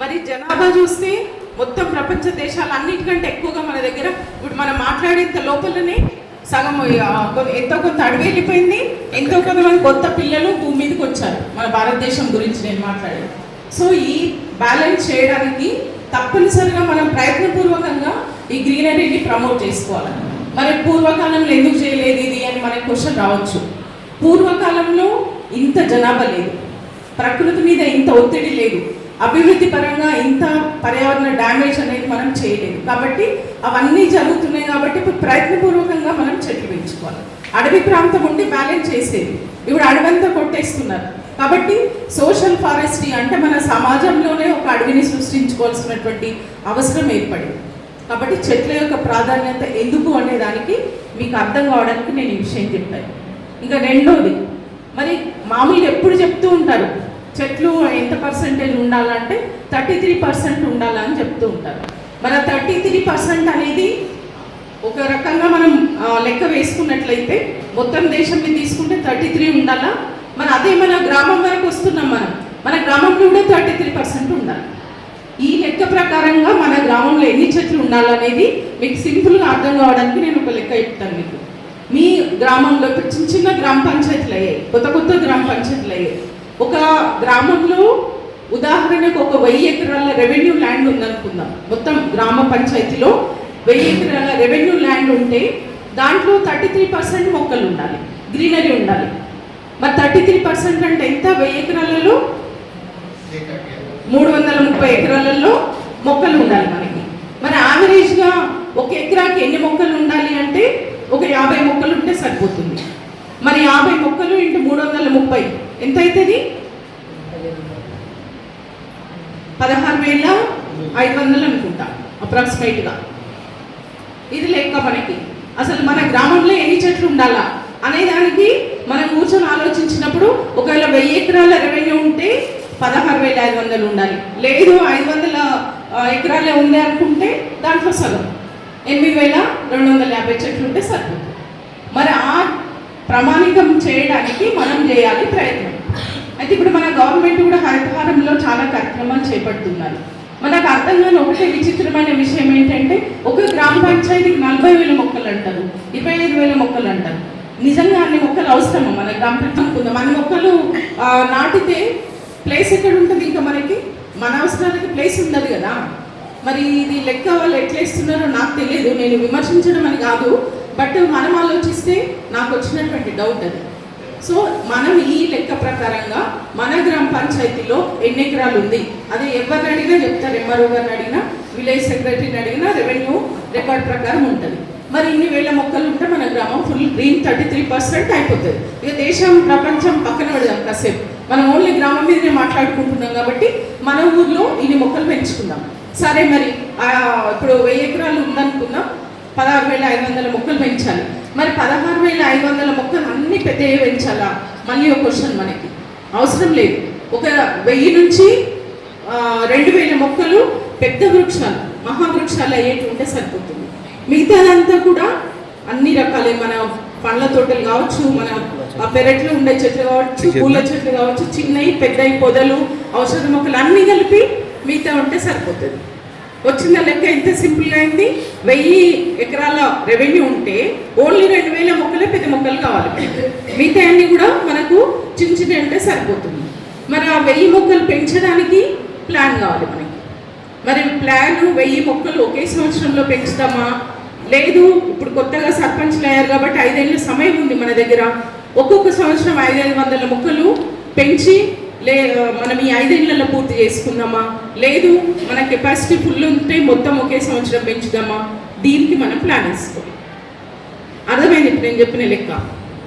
మరి జనాభా చూస్తే మొత్తం ప్రపంచ దేశాలన్నిటికంటే ఎక్కువగా మన దగ్గర ఇప్పుడు మనం మాట్లాడేంత లోపలనే సగం ఎంతో కొంత అడవి వెళ్ళిపోయింది, ఎంతో కొంతమంది కొత్త పిల్లలు భూమి మీదకి వచ్చారు మన భారతదేశం గురించి నేను మాట్లాడేది. సో ఈ బ్యాలెన్స్ చేయడానికి తప్పనిసరిగా మనం ప్రయత్నపూర్వకంగా ఈ గ్రీనరీని ప్రమోట్ చేసుకోవాలి. మరి పూర్వకాలంలో ఎందుకు చేయలేదు ఇది అని మనకి క్వశ్చన్ రావచ్చు. పూర్వకాలంలో ఇంత జనాభా లేదు, ప్రకృతి మీద ఇంత ఒత్తిడి లేదు, అభివృద్ధి పరంగా ఇంత పర్యావరణ డ్యామేజ్ అనేది మనం చేయలేదు. కాబట్టి అవన్నీ జరుగుతున్నాయి కాబట్టి ఇప్పుడు ప్రయత్నపూర్వకంగా మనం చెట్లు పెంచుకోవాలి. అడవి ప్రాంతం ఉండి బ్యాలెన్స్ చేసేది, ఇప్పుడు అడవంతా కొట్టేస్తున్నారు. కాబట్టి సోషల్ ఫారెస్ట్రీ అంటే మన సమాజంలోనే ఒక అడవిని సృష్టించుకోవాల్సినటువంటి అవసరం ఏర్పడింది. కాబట్టి చెట్ల యొక్క ప్రాధాన్యత ఎందుకు అనే దానికి మీకు అర్థం కావడానికి నేను ఈ విషయం చెప్పాను. ఇంకా రెండోది, మరి మామూలుగా ఎప్పుడు చెప్తూ ఉంటారు చెట్లు ఎంత పర్సెంటేజ్ ఉండాలంటే 33% ఉండాలని చెప్తూ ఉంటారు. మరి 33% అనేది ఒక రకంగా మనం లెక్క వేసుకున్నట్లయితే మొత్తం దేశంని తీసుకుంటే 33 ఉండాలా. మరి అదే మన గ్రామం వరకు వస్తున్నాం, మన గ్రామంలో కూడా 33% ఉండాలి. ఈ లెక్క ప్రకారంగా మన గ్రామంలో ఎన్ని చెట్లు ఉండాలనేది మీకు సింపుల్గా అర్థం కావడానికి నేను ఒక లెక్క చెప్తాను మీకు. మీ గ్రామంలో ఇప్పుడు చిన్న చిన్న గ్రామ పంచాయతీలు అయ్యాయి, కొత్త గ్రామ పంచాయతీలు అయ్యాయి. ఒక గ్రామంలో ఉదాహరణకు ఒక 1000 ఎకరాల రెవెన్యూ ల్యాండ్ ఉందనుకుందాం. మొత్తం గ్రామ పంచాయతీలో 1000 ఎకరాల రెవెన్యూ ల్యాండ్ ఉంటే దాంట్లో 33% మొక్కలు ఉండాలి, గ్రీనరీ ఉండాలి. మరి 33% అంటే ఎంత? 1000 ఎకరాలలో 330 ఎకరాలలో మొక్కలు ఉండాలి మనకి. మరి యావరేజ్గా ఒక ఎకరాకి ఎన్ని మొక్కలు ఉండాలి అంటే ఒక 50 మొక్కలు ఉంటే సరిపోతుంది. మరి 50 మొక్కలు ఇంటూ 330 ఎంత అవుతుంది? 16,500 అనుకుంటా అప్రాక్సిమేట్గా. ఇది లెక్క మనకి. అసలు మన గ్రామంలో ఎన్ని చెట్లు ఉండాలా అనే దానికి మనం కూర్చొని ఆలోచించినప్పుడు ఒకవేళ 1000 ఎకరాల రెవెన్యూ ఉంటే 16,500 ఉండాలి. లేదు 500 ఎకరాలే ఉంది అనుకుంటే దాంట్లో సగం 8,250 చెట్లు ఉంటే సరిపోతుంది. మరి ఆ ప్రమాణికం చేయడానికి మనం చేయాలి ప్రయత్నం. అయితే ఇప్పుడు మన గవర్నమెంట్ కూడా హరితహారంలో చాలా కార్యక్రమాలు చేపడుతున్నారు. మనకు అర్థం కాని ఒకటే విచిత్రమైన విషయం ఏంటంటే ఒక గ్రామ పంచాయతీకి 40,000 మొక్కలు అంటారు, 25,000 మొక్కలు అంటారు. నిజంగా అన్ని మొక్కలు అవసరమా మన గ్రామ పంచాయతీ? మన మొక్కలు నాటితే ప్లేస్ ఎక్కడ ఉంటుంది? ఇంకా మన అవసరానికి ప్లేస్ ఉండదు కదా. మరి ఇది లెక్క వాళ్ళు ఎట్లా ఇస్తున్నారో నాకు తెలియదు, నేను విమర్శించడం అని కాదు, బట్ మనం ఆలోచిస్తే నాకు వచ్చినటువంటి డౌట్ అది. సో మనం ఈ లెక్క ప్రకారంగా మన గ్రామ పంచాయతీలో ఎన్ని ఎకరాలు ఉంది అది ఎవరిని అడిగినా చెప్తారు. ఎంఆర్ఓ గారిని అడిగినా, విలేజ్ సెక్రటరీని అడిగినా రెవెన్యూ రికార్డ్ ప్రకారం ఉంటుంది. మరి ఇన్ని వేల మొక్కలు ఉంటే మన గ్రామం ఫుల్ గ్రీన్ 33% అయిపోతుంది. ఇక దేశం ప్రపంచం పక్కన పెడదాం కాసేపు, మనం ఓన్లీ గ్రామం మీదనే మాట్లాడుకుంటున్నాం కాబట్టి మన ఊర్లో ఇన్ని మొక్కలు పెంచుకుందాం. సరే, మరి ఇప్పుడు 1000 ఎకరాలు ఉందనుకుందాం, 16,500 మొక్కలు పెంచాలి. మరి 16,500 మొక్కలు అన్ని పెద్దవి పెంచాలా? మళ్ళీ ఒక క్వశ్చన్ మనకి అవసరం లేదు. ఒక 1000 నుంచి 2,000 మొక్కలు పెద్ద వృక్షాలు, మహావృక్షాలు అయ్యేటి ఉంటే సరిపోతుంది. మిగతాదంతా కూడా అన్ని రకాలే, మన పండ్ల తోటలు కావచ్చు, మన పెరట్లో ఉండే చెట్లు కావచ్చు, పూల చెట్లు కావచ్చు, చిన్నవి పెద్దవి పొదలు, ఔషధ మొక్కలు అన్నీ కలిపి మిగతా ఉంటే సరిపోతుంది. వచ్చిన లెక్క ఎంత సింపుల్గా అయింది. 1000 ఎకరాల రెవెన్యూ ఉంటే ఓన్లీ 2,000 మొక్కలే పెద్ద మొక్కలు కావాలి, మిగతా అన్ని కూడా మనకు చిన్న చిన్న ఉంటే సరిపోతుంది. మరి ఆ 1000 మొక్కలు పెంచడానికి ప్లాన్ కావాలి మనకి. మరి ప్లాన్ 1000 మొక్కలు ఒకే సంవత్సరంలో పెంచుతామా? లేదు, ఇప్పుడు కొత్తగా సర్పంచ్లు అయ్యారు కాబట్టి 5 ఏళ్ళ సమయం ఉంది మన దగ్గర. ఒక్కొక్క సంవత్సరం 500 మొక్కలు పెంచి మనం ఈ 5 ఏళ్లలో పూర్తి చేసుకుందామా? లేదు, మన కెపాసిటీ ఫుల్ ఉంటే మొత్తం ఒకే సంవత్సరం పెంచుదామా? దీనికి మనం ప్లాన్ వేసుకోవాలి. అర్థమైంది ఇప్పుడు నేను చెప్పిన లెక్క.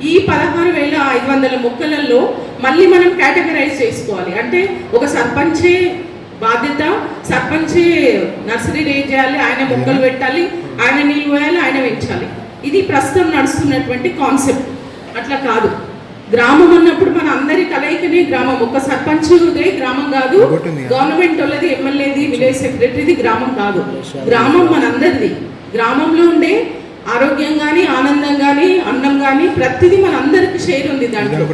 ఈ 16,500 మొక్కలలో మళ్ళీ మనం కేటగరైజ్ చేసుకోవాలి. అంటే ఒక సర్పంచే బాధ్యత, సర్పంచే నర్సరీ రేజ్ చేయాలి, ఆయన మొక్కలు పెట్టాలి, ఆయన నీళ్ళు పోయాలి, ఆయన పెంచాలి. ఇది ప్రస్తుతం నడుస్తున్నటువంటి కాన్సెప్ట్. అట్లా కాదు. గ్రామం అన్నప్పుడు మన అందరి కలయికనే గ్రామం. ఒక సర్పంచ్దే గ్రామం కాదు, గవర్నమెంట్ వాళ్ళది, ఎమ్మెల్యేది, విలేజ్ సెక్రటరీది గ్రామం కాదు. గ్రామం మనందరిది. గ్రామంలో ఉండే ఆరోగ్యం కానీ, ఆనందం కానీ, అన్నం కానీ ప్రతిదీ మన అందరికి షేర్ ఉంది దాంట్లో.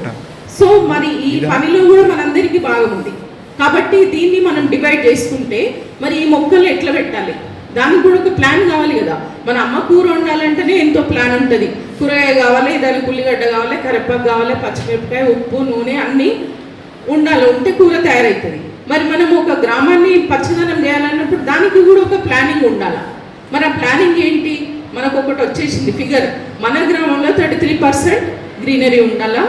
సో మరి ఈ పనిలో కూడా మనందరికీ బాగా ఉంది. కాబట్టి దీన్ని మనం డివైడ్ చేసుకుంటే మరి ఈ మొక్కలు ఎట్లా పెట్టాలి, దానికి కూడా ఒక ప్లాన్ కావాలి కదా. మన అమ్మ కూర వండాలంటేనే ఎంతో ప్లాన్ ఉంటుంది. కూరగాయ కావాలి, దానికి ఉల్లిగడ్డ కావాలి, కరివేపాకు కావాలి, పచ్చిమిరపకాయ, ఉప్పు, నూనె అన్నీ ఉండాలి, ఉంటే కూర తయారవుతుంది. మరి మనం ఒక గ్రామాన్ని పచ్చదనం చేయాలన్నప్పుడు దానికి కూడా ఒక ప్లానింగ్ ఉండాలి. మరి ఆ ప్లానింగ్ ఏంటి, మనకు ఒకటి వచ్చేసింది ఫిగర్, మన గ్రామంలో 33% గ్రీనరీ ఉండాలా,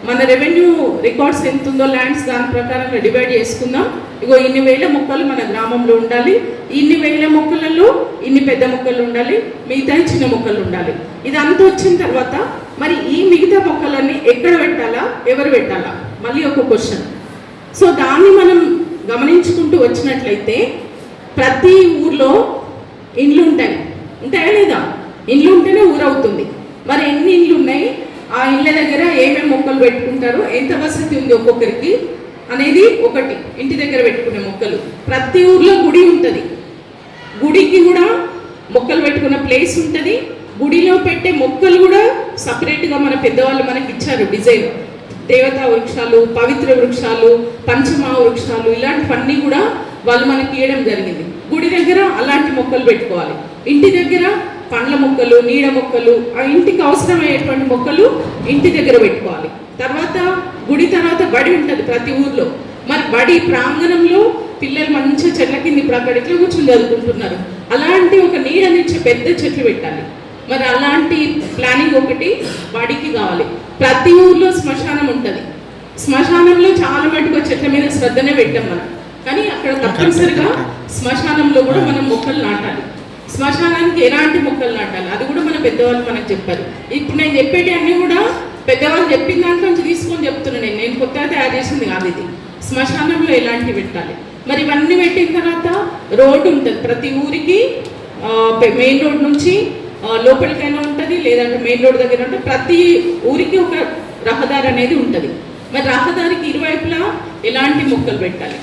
మన రెవెన్యూ రికార్డ్స్ ఎంత ఉందో ల్యాండ్స్ దాని ప్రకారంగా డివైడ్ చేసుకుందాం. ఇగో ఇన్ని వేల మొక్కలు మన గ్రామంలో ఉండాలి, ఇన్ని వేల మొక్కలలో ఇన్ని పెద్ద మొక్కలు ఉండాలి, మిగతా చిన్న మొక్కలు ఉండాలి. ఇదంతా వచ్చిన తర్వాత మరి ఈ మిగతా మొక్కలన్నీ ఎక్కడ పెట్టాలా, ఎవరు పెట్టాలా, మళ్ళీ ఒక క్వశ్చన్. సో దాన్ని మనం గమనించుకుంటూ వచ్చినట్లయితే ప్రతి ఊర్లో ఇండ్లు ఉంటాయా లేదా, ఇండ్లు ఉంటేనే ఊరవుతుంది. మరి ఎన్ని ఇండ్లు ఉన్నాయి, ఆ ఇళ్ళ దగ్గర ఏమేమి మొక్కలు పెట్టుకుంటారు, ఎంత వసతి ఉంది ఒక్కొక్కరికి అనేది ఒకటి. ఇంటి దగ్గర పెట్టుకునే మొక్కలు, ప్రతి ఊర్లో గుడి ఉంటుంది, గుడికి కూడా మొక్కలు పెట్టుకున్న ప్లేస్ ఉంటుంది. గుడిలో పెట్టే మొక్కలు కూడా సపరేట్గా మన పెద్దవాళ్ళు మనకి ఇచ్చారు డిజైన్. దేవతా వృక్షాలు, పవిత్ర వృక్షాలు, పంచమా వృక్షాలు, ఇలాంటివన్నీ కూడా వాళ్ళు మనకి ఇవ్వడం జరిగింది. గుడి దగ్గర అలాంటి మొక్కలు పెట్టుకోవాలి, ఇంటి దగ్గర పండ్ల మొక్కలు, నీడ మొక్కలు, ఆ ఇంటికి అవసరమయ్యేటువంటి మొక్కలు ఇంటి దగ్గర పెట్టుకోవాలి. తర్వాత గుడి తర్వాత బడి ఉంటుంది ప్రతి ఊర్లో. మరి బడి ప్రాంగణంలో పిల్లలు మంచిగా చెట్ల కింద ఇప్పుడు అక్కడ ఇట్లా కూర్చొని చదువుకుంటున్నారు, అలాంటి ఒక నీడనిచ్చే పెద్ద చెట్లు పెట్టాలి. మరి అలాంటి ప్లానింగ్ ఒకటి బడికి కావాలి. ప్రతి ఊర్లో శ్మశానం ఉంటుంది, శ్మశానంలో చాలా మటుకు చెట్ల మీద శ్రద్ధనే పెట్టాం మనం, కానీ అక్కడ తప్పనిసరిగా శ్మశానంలో కూడా మనం మొక్కలు నాటాలి. శ్మశానానికి ఎలాంటి మొక్కలు నాటాలి అది కూడా మన పెద్దవాళ్ళు మనకు చెప్పారు. ఇప్పుడు నేను చెప్పేటి అన్నీ కూడా పెద్దవాళ్ళు చెప్పిన దాంట్లో నుంచి తీసుకొని చెప్తున్నాను, నేను కొత్తగా తయారు చేసింది కాదు ఇది. శ్మశానంలో ఎలాంటివి పెట్టాలి, మరి ఇవన్నీ పెట్టిన తర్వాత రోడ్డు ఉంటుంది ప్రతి ఊరికి, మెయిన్ రోడ్ నుంచి లోపలికైనా ఉంటుంది, లేదంటే మెయిన్ రోడ్ దగ్గర ఉంటుంది. ప్రతి ఊరికి ఒక రహదారి అనేది ఉంటుంది. మరి రహదారికి ఇరువైపులా ఎలాంటి మొక్కలు పెట్టాలి.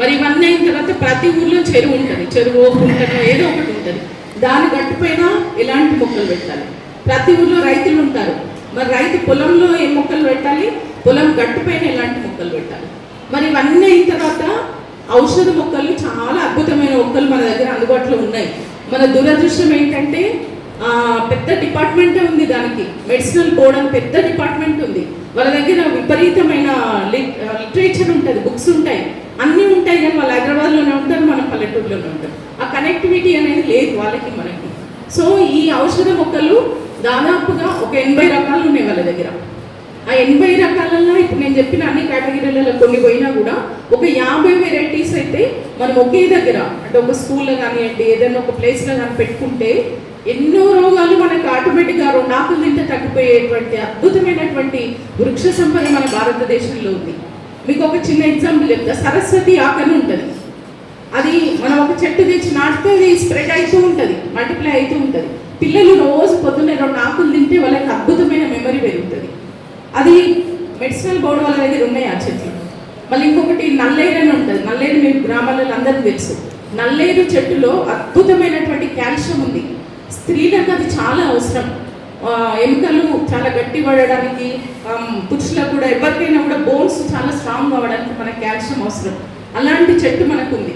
మరి ఇవన్నీ అయిన తర్వాత ప్రతి ఊర్లో చెరువు ఉంటుంది, చెరువు కుంటనో ఏదో ఒకటి ఉంటుంది, దాని గట్టుపైన ఎలాంటి మొక్కలు పెట్టాలి. ప్రతి ఊర్లో రైతులు ఉంటారు, మరి రైతు పొలంలో ఏ మొక్కలు పెట్టాలి, పొలం గట్టుపైన ఎలాంటి మొక్కలు పెట్టాలి. మరి ఇవన్నీ అయిన తర్వాత ఔషధ మొక్కలు, చాలా అద్భుతమైన మొక్కలు మన దగ్గర అందుబాటులో ఉన్నాయి. మన దురదృష్టం ఏంటంటే పెద్ద డిపార్ట్మెంటే ఉంది దానికి, మెడిసినల్ బోర్డ్ అని పెద్ద డిపార్ట్మెంట్ ఉంది. వాళ్ళ దగ్గర విపరీతమైన లిటరేచర్ ఉంటుంది, బుక్స్ ఉంటాయి, అన్నీ ఉంటాయి, కానీ వాళ్ళు హైదరాబాద్లోనే ఉంటారు, మనం పల్లెటూరులోనే ఉంటారు. ఆ కనెక్టివిటీ అనేది లేదు వాళ్ళకి మనకి. సో ఈ ఔషధ మొక్కలు దాదాపుగా ఒక 80 రకాలు ఉన్నాయి వాళ్ళ దగ్గర. ఆ 80 రకాలలో ఇప్పుడు నేను చెప్పిన అన్ని కేటగిరీలలో కొన్ని పోయినా కూడా ఒక 50 వెరైటీస్ అయితే మనం ఒకే దగ్గర, అంటే ఒక స్కూల్లో కానివ్వండి, ఏదైనా ఒక ప్లేస్లో కానీ పెట్టుకుంటే ఎన్నో రోగాలు మనకు ఆటోమేటిక్గా 2 ఆకులు తింటే తగ్గిపోయేటువంటి అద్భుతమైనటువంటి వృక్ష సంపద మన భారతదేశంలో ఉంది. మీకు ఒక చిన్న ఎగ్జాంపుల్ చెప్తా. సరస్వతి ఆకని ఉంటుంది, అది మనం ఒక చెట్టు తెచ్చి నాటితే అది స్ప్రెడ్ అవుతూ ఉంటుంది, మల్టిప్లై అవుతూ ఉంటుంది. పిల్లలు రోజు పొద్దున్నే 2 ఆకులు తింటే వాళ్ళకి అద్భుతమైన మెమరీ పెరుగుతుంది. అది మెడిసినల్ బోర్డు వాళ్ళ దగ్గర ఉన్నాయి ఆ చెట్లు. మళ్ళీ ఇంకొకటి నల్లేరు అని ఉంటుంది, నల్లేరు మీ గ్రామాలలో అందరికీ తెలుసు. నల్లేరు చెట్టులో అద్భుతమైనటువంటి కాల్షియం ఉంది, స్త్రీలకు అది చాలా అవసరం. ఎముకలు చాలా గట్టి పడడానికి, పురుషులకు కూడా ఎవరికైనా కూడా బోన్స్ చాలా స్ట్రాంగ్ అవ్వడానికి మనకు కాల్షియం అవసరం. అలాంటి చెట్టు మనకు ఉంది.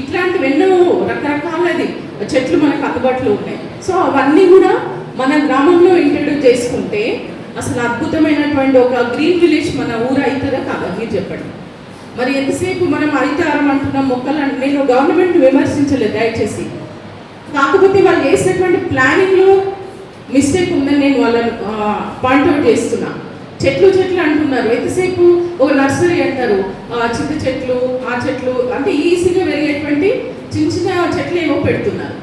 ఇట్లాంటివి ఎన్నో రకరకాలది చెట్లు మనకు అందుబాటులో ఉన్నాయి. సో అవన్నీ కూడా మన గ్రామంలో ఇంట్రడ్యూస్ చేసుకుంటే అసలు అద్భుతమైనటువంటి ఒక గ్రీన్ విలేజ్ మన ఊరు అవుతుందా కాదా మీరు చెప్పండి. మరి ఎంతసేపు మనం హరితహారం అంటున్నాం, మొక్కలు అంటే నేను గవర్నమెంట్ విమర్శించలేదు దయచేసి, కాకపోతే వాళ్ళు చేసినటువంటి ప్లానింగ్లో మిస్టేక్ ఉందని నేను వాళ్ళని పాయింట్అవుట్ చేస్తున్నా. చెట్లు అంటున్నారు, ఎంతసేపు ఒక నర్సరీ అంటారు, చింత చెట్లు, ఆ చెట్లు అంటే ఈజీగా పెరిగేటువంటి చిన్న చెట్లు ఏవో పెడుతున్నారు.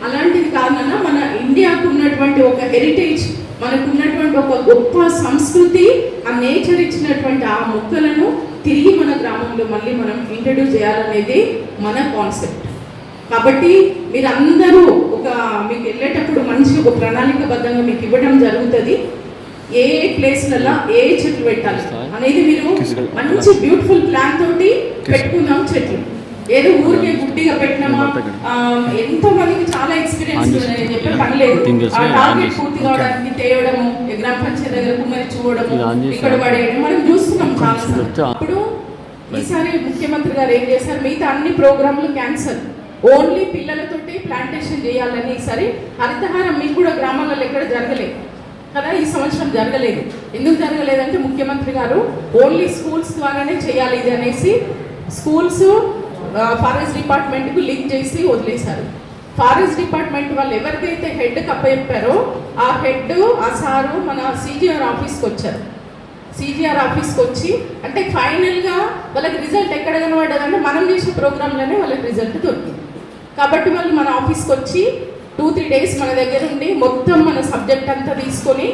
అలాంటిది కాదన్నా మన ఇండియాకు ఉన్నటువంటి ఒక హెరిటేజ్, మనకు ఉన్నటువంటి ఒక గొప్ప సంస్కృతి, ఆ నేచర్ ఇచ్చినటువంటి ఆ మొక్కలను తిరిగి మన గ్రామంలో మళ్ళీ మనం ఇంట్రడ్యూస్ చేయాలనేది మన కాన్సెప్ట్. కాబట్టి మీరందరూ మీకు వెళ్ళేటప్పుడు మంచి ఒక ప్రణాళికబద్ధంగా మీకు ఇవ్వడం జరుగుతుంది. ఏ ప్లేస్లలో ఏ చెట్లు పెట్టాలి అనేది మీరు మంచి బ్యూటిఫుల్ ప్లాన్ తోటి పెట్టుకుందాం. చెట్లు ఏదో ఊరికే గుడ్డిగా పెట్టినామా, ఎంతో మందికి చాలా ఎక్స్పీరియన్స్ చెప్పే పని లేదు. ఆ టార్గెట్ పూర్తి కావడానికి తేవడము, గ్రామ పంచాయతీ దగ్గర కుమ్మరి చూడడము, ఇక్కడ పడేయడం మనం చూస్తున్నాం చాలా. అప్పుడు ఈసారి ముఖ్యమంత్రి గారు ఏం చేశారు, మిగతా అన్ని ప్రోగ్రాంలు క్యాన్సల్, ఓన్లీ పిల్లలతోటి ప్లాంటేషన్ చేయాలని. ఈసారి హరితహారం మీకు కూడా గ్రామాలలో ఎక్కడ జరగలేదు కదా, ఈ సంవత్సరం జరగలేదు. ఎందుకు జరగలేదంటే ముఖ్యమంత్రి గారు ఓన్లీ స్కూల్స్ ద్వారానే చేయాలి ఇది అనేసి స్కూల్స్ ఫారెస్ట్ డిపార్ట్మెంట్కు లింక్ చేసి వదిలేశారు. ఫారెస్ట్ డిపార్ట్మెంట్ వాళ్ళు ఎవరికైతే హెడ్ కప్పచెప్పారో ఆ హెడ్ ఆ సారు మన సిజిఆర్ ఆఫీస్కి వచ్చారు. సిజిఆర్ ఆఫీస్కి వచ్చి అంటే ఫైనల్గా వాళ్ళకి రిజల్ట్ ఎక్కడ కనబడ్డదంటే మనం చేసే ప్రోగ్రాంలోనే వాళ్ళకి రిజల్ట్ దొరికింది. కాబట్టి వాళ్ళు మన ఆఫీస్కి వచ్చి 2-3 days మన దగ్గర ఉండి మొత్తం మన సబ్జెక్ట్ అంతా తీసుకొని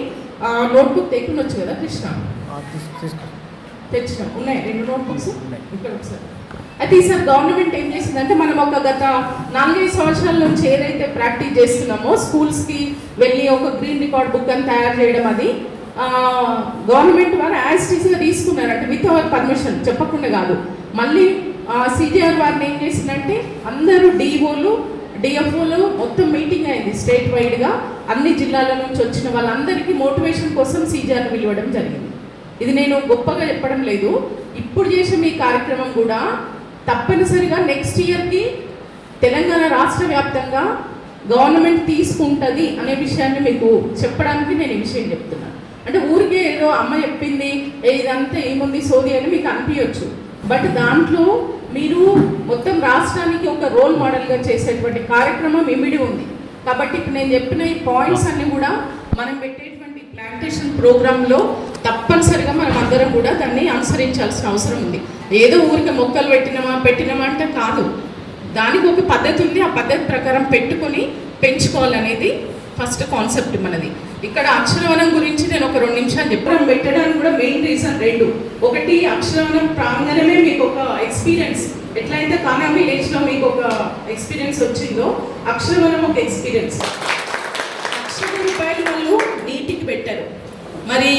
నోట్బుక్ తెక్కుని వచ్చు కదా కృష్ణ, తెచ్చినాం. ఉన్నాయి 2 notebooks ఇక్కడ ఒకసారి. అయితే ఈసారి గవర్నమెంట్ ఏం చేసిందంటే మనం ఒక గత 4-5 సంవత్సరాల నుంచి ఏదైతే ప్రాక్టీస్ చేస్తున్నామో స్కూల్స్కి వెళ్ళి ఒక గ్రీన్ రికార్డ్ బుక్ అని తయారు చేయడం, అది గవర్నమెంట్ వారు యాజ్ టీస్గా తీసుకున్నారు. అంటే విత్ అవర్ పర్మిషన్, చెప్పకుండా కాదు. మళ్ళీ సిజిఆర్ వారిని ఏం చేసిందంటే అందరూ డిఓలు డిఎఫ్ఓలు మొత్తం మీటింగ్ అయింది స్టేట్ వైడ్గా, అన్ని జిల్లాల నుంచి వచ్చిన వాళ్ళందరికీ మోటివేషన్ కోసం సిజిఆర్ పిలవడం జరిగింది. ఇది నేను గొప్పగా చెప్పడం లేదు. ఇప్పుడు చేసే మీ కార్యక్రమం కూడా తప్పనిసరిగా నెక్స్ట్ ఇయర్కి తెలంగాణ రాష్ట్ర వ్యాప్తంగా గవర్నమెంట్ తీసుకుంటుంది అనే విషయాన్ని మీకు చెప్పడానికి నేను ఈ విషయం చెప్తున్నాను. అంటే ఊరికే ఏదో అమ్మ చెప్పింది ఇదంతా ఏముంది సోది అని మీకు అనిపించవచ్చు, బట్ దాంట్లో మీరు మొత్తం రాష్ట్రానికి ఒక రోల్ మోడల్గా చేసేటువంటి కార్యక్రమం ఇమిడి ఉంది. కాబట్టి ఇప్పుడు నేను చెప్పిన ఈ పాయింట్స్ అన్ని కూడా మనం పెట్టేటువంటి ప్లాంటేషన్ ప్రోగ్రాంలో తప్పనిసరిగా మనం అందరం కూడా దాన్ని అనుసరించాల్సిన అవసరం ఉంది. ఏదో ఊరికి మొక్కలు పెట్టినామా అంటే కాదు, దానికి ఒక పద్ధతి ఉంది. ఆ పద్ధతి ప్రకారం పెట్టుకొని పెంచుకోవాలనేది ఫస్ట్ కాన్సెప్ట్ మనది. ఇక్కడ అక్షరవనం గురించి నేను ఒక 2 నిమిషాలు చెప్పడం పెట్టడానికి కూడా మెయిన్ రీజన్ 2. ఒకటి, అక్షరవనం ప్రాంగణమే మీకు ఒక ఎక్స్పీరియన్స్, ఎట్లయితే కానా విలేజ్లో మీకు ఒక ఎక్స్పీరియన్స్ వచ్చిందో అక్షరవనం ఒక ఎక్స్పీరియన్స్. 1,00,000 రూపాయలు వాళ్ళు నీటికి పెట్టారు. మరి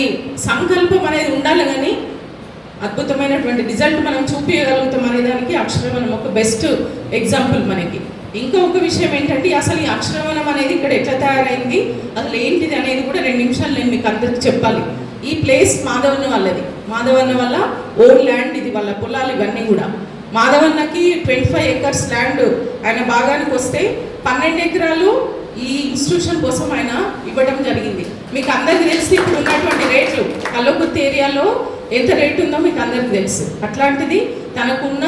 సంకల్పం అనేది ఉండాలి, కానీ అద్భుతమైనటువంటి రిజల్ట్ మనం చూపించగలుగుతాం అనే దానికి అక్షరవనం ఒక బెస్ట్ ఎగ్జాంపుల్ మనకి. ఇంకొక విషయం ఏంటంటే అసలు ఈ అక్షరవనం అనేది ఇక్కడ ఎట్లా తయారైంది, అసలు ఏంటిది అనేది కూడా 2 నిమిషాలు నేను మీకు అందరికి చెప్పాలి. ఈ ప్లేస్ మాధవన్న వాళ్ళది. మాధవన్న వల్ల ఓన్ ల్యాండ్ ఇది, వాళ్ళ పొలాలు ఇవన్నీ కూడా. మాధవన్నకి 25 acres ల్యాండ్ ఆయన భాగానికి వస్తే 12 ఎకరాలు ఈ ఇన్స్టిట్యూషన్ కోసం ఆయన ఇవ్వడం జరిగింది. మీకు అందరికీ తెలిసి ఇప్పుడు ఉన్నటువంటి రేట్లు కల్లకుర్తి ఏరియాలో ఎంత రేటు ఉందో మీకు అందరికీ తెలుసు. అట్లాంటిది తనకున్న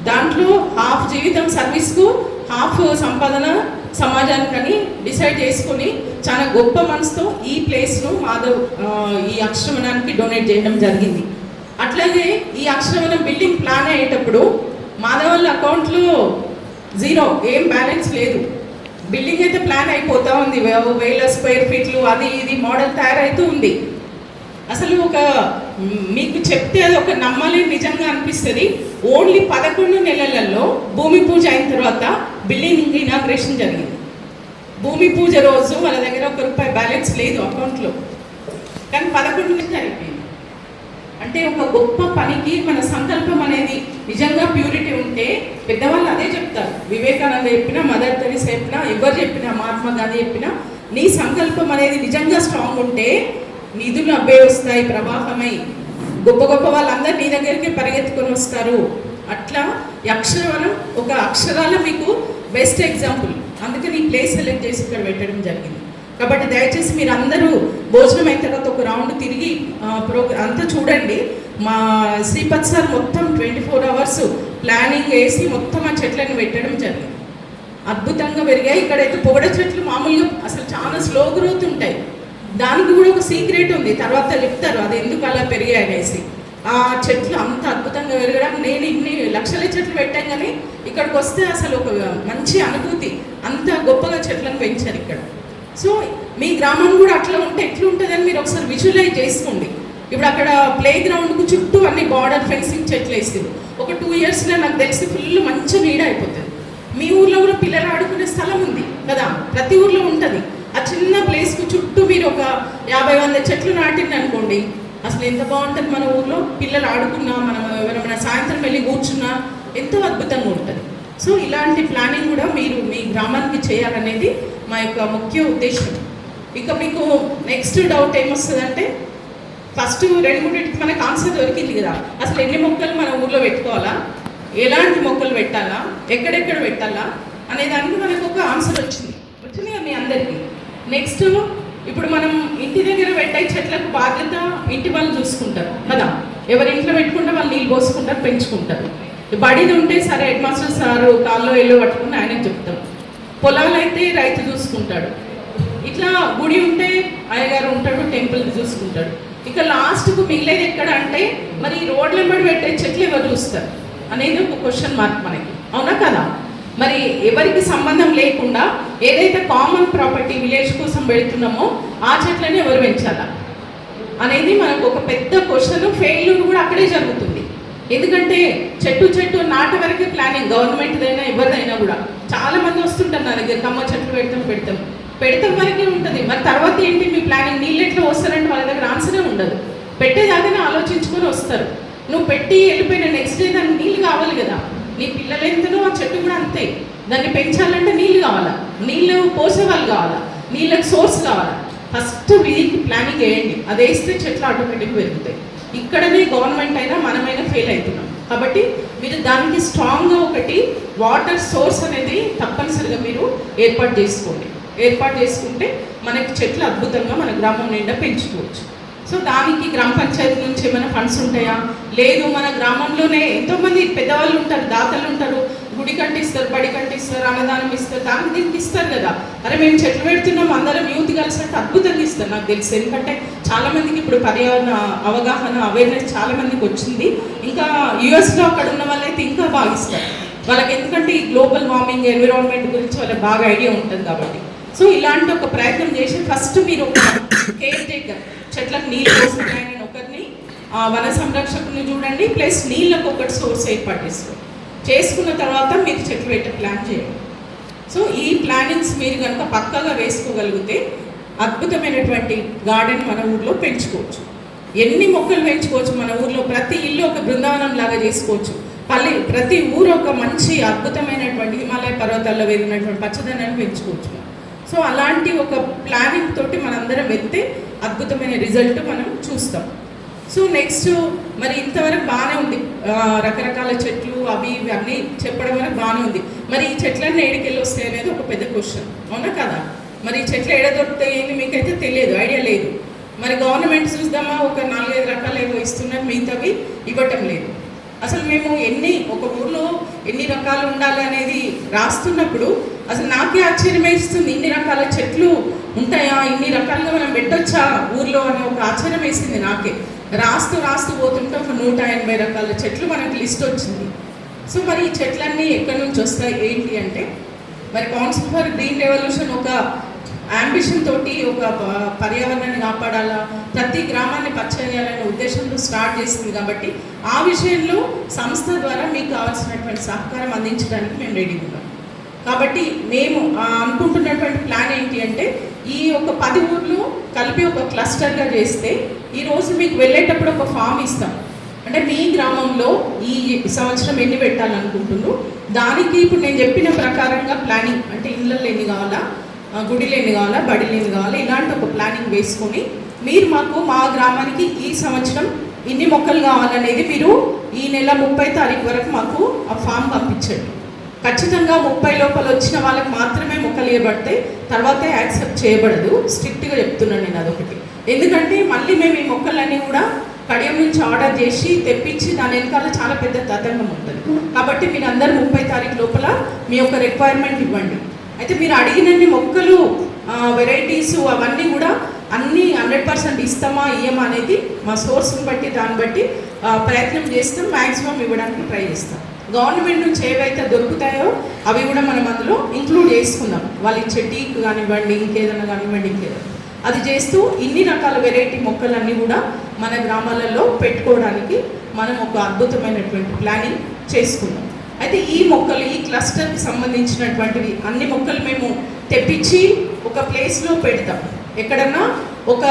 దాంట్లో హాఫ్ జీవితం సర్వీస్కు, హాఫ్ సంపాదన సమాజానికని డిసైడ్ చేసుకొని చాలా గొప్ప మనసుతో ఈ ప్లేస్ను ఈ అక్షరవనానికి డొనేట్ చేయడం జరిగింది. అట్లాగే ఈ అక్షరవనం బిల్డింగ్ ప్లాన్ అయ్యేటప్పుడు మాధవల్ల అకౌంట్లో 0, ఏం బ్యాలెన్స్ లేదు. బిల్డింగ్ అయితే ప్లాన్ అయిపోతూ ఉంది, 1000 square feet అది ఇది మోడల్ తయారైతూ ఉంది. అసలు ఒక మీకు చెప్తే అది ఒక నమ్మాలని నిజంగా అనిపిస్తుంది. ఓన్లీ 11 నెలలలో భూమి పూజ అయిన తర్వాత బిల్డింగ్ ఇనాగ్రేషన్ జరిగింది. భూమి పూజ రోజు మన దగ్గర ₹1 బ్యాలెన్స్ లేదు అకౌంట్లో, కానీ 11 నుంచి అయిపోయింది. అంటే ఒక గొప్ప పనికి మన సంకల్పం అనేది నిజంగా ప్యూరిటీ ఉంటే పెద్దవాళ్ళు అదే చెప్తారు. వివేకానంద చెప్పినా, మదర్ తెరీసా చెప్పినా, ఎవరు చెప్పినా, మహాత్మా గాంధీ చెప్పినా, నీ సంకల్పం అనేది నిజంగా స్ట్రాంగ్ ఉంటే నిధులు అబ్బే వస్తాయి ప్రవాహమై, గొప్ప గొప్ప వాళ్ళందరూ నీ దగ్గరికి పరిగెత్తుకొని వస్తారు. అట్లా అక్షరవనం ఒక అక్షరాల మీకు బెస్ట్ ఎగ్జాంపుల్. అందుకని ఈ ప్లేస్ సెలెక్ట్ చేసి ఇక్కడ పెట్టడం జరిగింది. కాబట్టి దయచేసి మీరు అందరూ భోజనం అయిన తర్వాత ఒక రౌండ్ తిరిగి అంతా చూడండి. మా శ్రీపత్ సార్ మొత్తం 24 hours ప్లానింగ్ వేసి మొత్తం ఆ చెట్లను పెట్టడం జరిగింది. అద్భుతంగా పెరిగాయి. ఇక్కడైతే పొగడ చెట్లు మామూలుగా అసలు చాలా స్లో గ్రోత్ ఉంటాయి. దానికి కూడా ఒక సీక్రెట్ ఉంది, తర్వాత చెప్తారు అది ఎందుకు అలా పెరిగాయి అనేసి. ఆ చెట్లు అంత అద్భుతంగా పెరగడం, నేను ఇన్ని లక్షల చెట్లు పెట్టాం కానీ ఇక్కడికి వస్తే అసలు ఒక మంచి అనుభూతి, అంత గొప్పగా చెట్లను పెంచారు ఇక్కడ. సో మీ గ్రామం కూడా అట్లా ఉంటే ఎట్లుంటుందని మీరు ఒకసారి విజువలైజ్ చేసుకోండి. ఇప్పుడు అక్కడ ప్లే గ్రౌండ్కు చుట్టూ అన్ని బార్డర్ ఫెన్సింగ్ చెట్లు వేసారు. ఒక 2 yearsలో నాకు తెలిసి ఫుల్ మంచి నీడ అయిపోతుంది. మీ ఊర్లో కూడా పిల్లలు ఆడుకునే స్థలం ఉంది కదా, ప్రతి ఊర్లో ఉంటుంది. ఆ చిన్న ప్లేస్కు చుట్టూ మీరు ఒక 50-100 చెట్లు నాటింది అనుకోండి, అసలు ఎంత బాగుంటుంది. మన ఊర్లో పిల్లలు ఆడుకున్నా, మనం ఎవరైనా సాయంత్రం వెళ్ళి కూర్చున్నా ఎంతో అద్భుతంగా ఉంటుంది. సో ఇలాంటి ప్లానింగ్ కూడా మీరు మీ గ్రామానికి చేయాలనేది మా యొక్క ముఖ్య ఉద్దేశం. ఇక మీకు నెక్స్ట్ డౌట్ ఏమొస్తుందంటే ఫస్ట్ 2-3 మనకు ఆన్సర్ దొరికింది కదా, అసలు ఎన్ని మొక్కలు మన ఊర్లో పెట్టుకోవాలా, ఎలాంటి మొక్కలు పెట్టాలా, ఎక్కడెక్కడ పెట్టాలా అనే దానికి మనకు ఒక ఆన్సర్ వచ్చింది కదా మీ అందరికీ. నెక్స్ట్ ఇప్పుడు మనం ఇంటి దగ్గర పెట్టే చెట్లకు బాధ్యత ఇంటి వాళ్ళు చూసుకుంటారు కదా, ఎవరి ఇంట్లో పెట్టుకుంటే వాళ్ళు నీళ్ళు పోసుకుంటారు, పెంచుకుంటారు. బడిది ఉంటే సరే హెడ్ మాస్టర్ సారు కాల్లో ఎల్లో పట్టుకుని ఆయనకు చెప్తాం. పొలాలు అయితే రైతు చూసుకుంటాడు. ఇట్లా గుడి ఉంటే అయ్యగారు ఉంటాడు, టెంపుల్ చూసుకుంటాడు. ఇక లాస్ట్కు మిగిలేది ఎక్కడ అంటే మరి రోడ్ల వెంబడి పెట్టే చెట్లు ఎవరు చూస్తారు అనేది ఒక క్వశ్చన్ మార్క్ మనకి, అవునా కదా. మరి ఎవరికి సంబంధం లేకుండా ఏదైతే కామన్ ప్రాపర్టీ విలేజ్ కోసం పెడుతున్నామో ఆ చెట్లని ఎవరు పెంచాలా అనేది మనకు ఒక పెద్ద క్వశ్చన్. ఫెయిల్యూర్ కూడా అక్కడే జరుగుతుంది. ఎందుకంటే చెట్టు నాటి వరకే ప్లానింగ్, గవర్నమెంట్దైనా ఎవరిదైనా కూడా. చాలా మంది వస్తుంటారు నా దగ్గర, కమ్మ చెట్లు పెడతాం వరకే ఉంటుంది. మరి తర్వాత ఏంటి మీ ప్లానింగ్, నీళ్ళు ఎట్లా వస్తారంటే వాళ్ళ దగ్గర ఆన్సరే ఉండదు. పెట్టేదాకానే ఆలోచించుకొని వస్తారు. నువ్వు పెట్టి వెళ్ళిపోయిన నెక్స్ట్ డే దానికి నీళ్ళు కావాలి కదా. నీ పిల్లలు ఎంతనో ఆ చెట్టు కూడా అంతే. దాన్ని పెంచాలంటే నీళ్ళు కావాలా, నీళ్ళు పోసే వాళ్ళు కావాలా, నీళ్ళకి సోర్స్ కావాలా. ఫస్ట్ వీరికి ప్లానింగ్ వేయండి, అది వేస్తే చెట్లు ఆటోమేటిక్గా పెరుగుతాయి. ఇక్కడనే గవర్నమెంట్ అయినా మనమైనా ఫెయిల్ అవుతున్నాం. కాబట్టి మీరు దానికి స్ట్రాంగ్గా ఒకటి వాటర్ సోర్స్ అనేది తప్పనిసరిగా మీరు ఏర్పాటు చేసుకోండి. ఏర్పాటు చేసుకుంటే మనకి చెట్లు అద్భుతంగా మన గ్రామం నిండా పెంచుకోవచ్చు. సో దానికి గ్రామ పంచాయతీ నుంచి ఏమైనా ఫండ్స్ ఉంటాయా, లేదు మన గ్రామంలోనే ఎంతోమంది పెద్దవాళ్ళు ఉంటారు, దాతలు ఉంటారు, గుడి కట్టిస్తారు, బడి కట్టిస్తారు, అన్నదానం ఇస్తారు, దానికి దీనికి ఇస్తారు కదా. అరే మేము చెట్లు పెడుతున్నాం అందరం యూత్ కలిసినట్టు అద్భుతంగా ఇస్తారు నాకు తెలుసు. ఎందుకంటే చాలామందికి ఇప్పుడు పర్యావరణ అవగాహన అవేర్నెస్ చాలామందికి వచ్చింది. ఇంకా యుఎస్లో అక్కడ ఉన్న వాళ్ళైతే ఇంకా బాగా ఇస్తారు వాళ్ళకి, ఎందుకంటే ఈ గ్లోబల్ వార్మింగ్ ఎన్విరాన్మెంట్ గురించి వాళ్ళకి బాగా ఐడియా ఉంటుంది కాబట్టి. సో ఇలాంటి ఒక ప్రయత్నం చేసి ఫస్ట్ మీరు ఒక కేర్ టేకర్, చెట్లకు నీళ్ళు పోస్తున్నాయని ఒకరిని, వన సంరక్షకుని చూడండి, ప్లస్ నీళ్ళకు ఒకటి సోర్స్ ఏర్పాటు చేసుకున్న తర్వాత మీరు చెట్లు పెట్టే ప్లాన్ చేయండి. సో ఈ ప్లానింగ్స్ మీరు కనుక పక్కాగా వేసుకోగలిగితే అద్భుతమైనటువంటి గార్డెన్ మన ఊర్లో పెంచుకోవచ్చు. ఎన్ని మొక్కలు పెంచుకోవచ్చు మన ఊర్లో. ప్రతి ఇల్లు ఒక బృందావనం లాగా చేసుకోవచ్చు. ప్రతి ఊరు ఒక మంచి అద్భుతమైనటువంటి హిమాలయ పర్వతాల్లో పెరిగినటువంటి పచ్చదనాన్ని పెంచుకోవచ్చు. సో అలాంటి ఒక ప్లానింగ్ తోటి మనందరం వెళ్తే అద్భుతమైన రిజల్ట్ మనం చూస్తాం. సో నెక్స్ట్ మరి ఇంతవరకు బాగానే ఉంది, రకరకాల చెట్లు అవి ఇవి అన్నీ చెప్పడం వరకు బాగానే ఉంది. మరి ఈ చెట్లన్నీ ఏడికెళ్ళి వస్తాయి అనేది ఒక పెద్ద క్వశ్చన్, అవునా కదా. మరి ఈ చెట్లు ఏడ దొరుకుతాయి ఏంటి మీకైతే తెలియదు, ఐడియా లేదు. మరి గవర్నమెంట్ చూద్దామా ఒక 4-5 రకాలు ఏవో ఇస్తున్నారు, మిగతావి ఇవ్వటం లేదు. అసలు మేము ఒక ఊర్లో ఎన్ని రకాలు ఉండాలి అనేది రాస్తున్నప్పుడు అసలు నాకే ఆశ్చర్యం వేస్తుంది. ఇన్ని రకాల చెట్లు ఉంటాయా, ఇన్ని రకాలుగా మనం పెట్టొచ్చా ఊర్లో అని ఒక ఆశ్చర్యం వేసింది నాకే. రాస్తూ పోతుంటే ఒక 180 రకాల చెట్లు మనకి లిస్ట్ వచ్చింది. సో మరి ఈ చెట్లన్నీ ఎక్కడి నుంచి వస్తాయి ఏంటి అంటే, మరి కౌన్సిల్ ఫర్ గ్రీన్ రెవల్యూషన్ ఒక అంబిషన్ తోటి ఒక పర్యావరణాన్ని కాపాడాలా, ప్రతి గ్రామాన్ని పచ్చచేయాలనే ఉద్దేశంతో స్టార్ట్ చేసింది. కాబట్టి ఆ విషయంలో సంస్థ ద్వారా మీకు కావాల్సినటువంటి సహకారం అందించడానికి మేము రెడీ ఉన్నాం. కాబట్టి మేము అనుకుంటున్నటువంటి ప్లాన్ ఏంటి అంటే, ఈ ఒక 10 ఊర్లు కలిపి ఒక క్లస్టర్గా చేస్తే ఈరోజు మీకు వెళ్ళేటప్పుడు ఒక ఫామ్ ఇస్తాం. అంటే మీ గ్రామంలో ఈ సంవత్సరం ఎన్ని పెట్టాలనుకుంటున్నారు, దానికి ఇప్పుడు నేను చెప్పిన ప్రకారంగా ప్లానింగ్, అంటే ఇళ్ళల్లో ఎన్ని కావాలా, గుడిలో ఎన్ని కావాలా, బడిలో ఎన్ని కావాలా, ఇలాంటి ఒక ప్లానింగ్ వేసుకొని మీరు మాకు మా గ్రామానికి ఈ సంవత్సరం ఇన్ని మొక్కలు కావాలనేది మీరు ఈ నెల 30 తారీఖు వరకు మాకు ఆ ఫామ్ పంపించండి. ఖచ్చితంగా 30 లోపల వచ్చిన వాళ్ళకి మాత్రమే మొక్కలు ఇవ్వబడతాయి, తర్వాత యాక్సెప్ట్ చేయబడదు. స్ట్రిక్ట్గా చెప్తున్నాను నేను అదొకటి. ఎందుకంటే మళ్ళీ మేము ఈ మొక్కలన్నీ కూడా కడియం నుంచి ఆర్డర్ చేసి తెప్పించి దాని వెనకాల చాలా పెద్ద తతంగం ఉంటుంది. కాబట్టి మీరు అందరూ 30 తారీఖు లోపల మీ యొక్క రిక్వైర్మెంట్ ఇవ్వండి. అయితే మీరు అడిగినన్ని మొక్కలు వెరైటీస్ అవన్నీ కూడా అన్నీ 100% ఇస్తామా ఇయ్యమా అనేది మా సోర్స్ని బట్టి దాన్ని బట్టి ప్రయత్నం చేస్తాం, మ్యాక్సిమం ఇవ్వడానికి ట్రై చేస్తాం. గవర్నమెంట్ నుంచి ఏవైతే దొరుకుతాయో అవి కూడా మనం అందులో ఇంక్లూడ్ చేసుకుందాం. వాళ్ళు ఇచ్చే టీక్ కానివ్వండి, ఇంకేదైనా కానివ్వండి, ఇంకేదైనా అది చేస్తూ ఇన్ని రకాల వెరైటీ మొక్కలన్నీ కూడా మన గ్రామాలలో పెట్టుకోవడానికి మనం ఒక అద్భుతమైనటువంటి ప్లానింగ్ చేసుకుందాం. అయితే ఈ మొక్కలు, ఈ క్లస్టర్కి సంబంధించినటువంటివి అన్ని మొక్కలు మేము తెప్పించి ఒక ప్లేస్లో పెడతాం. ఎక్కడన్నా ఒక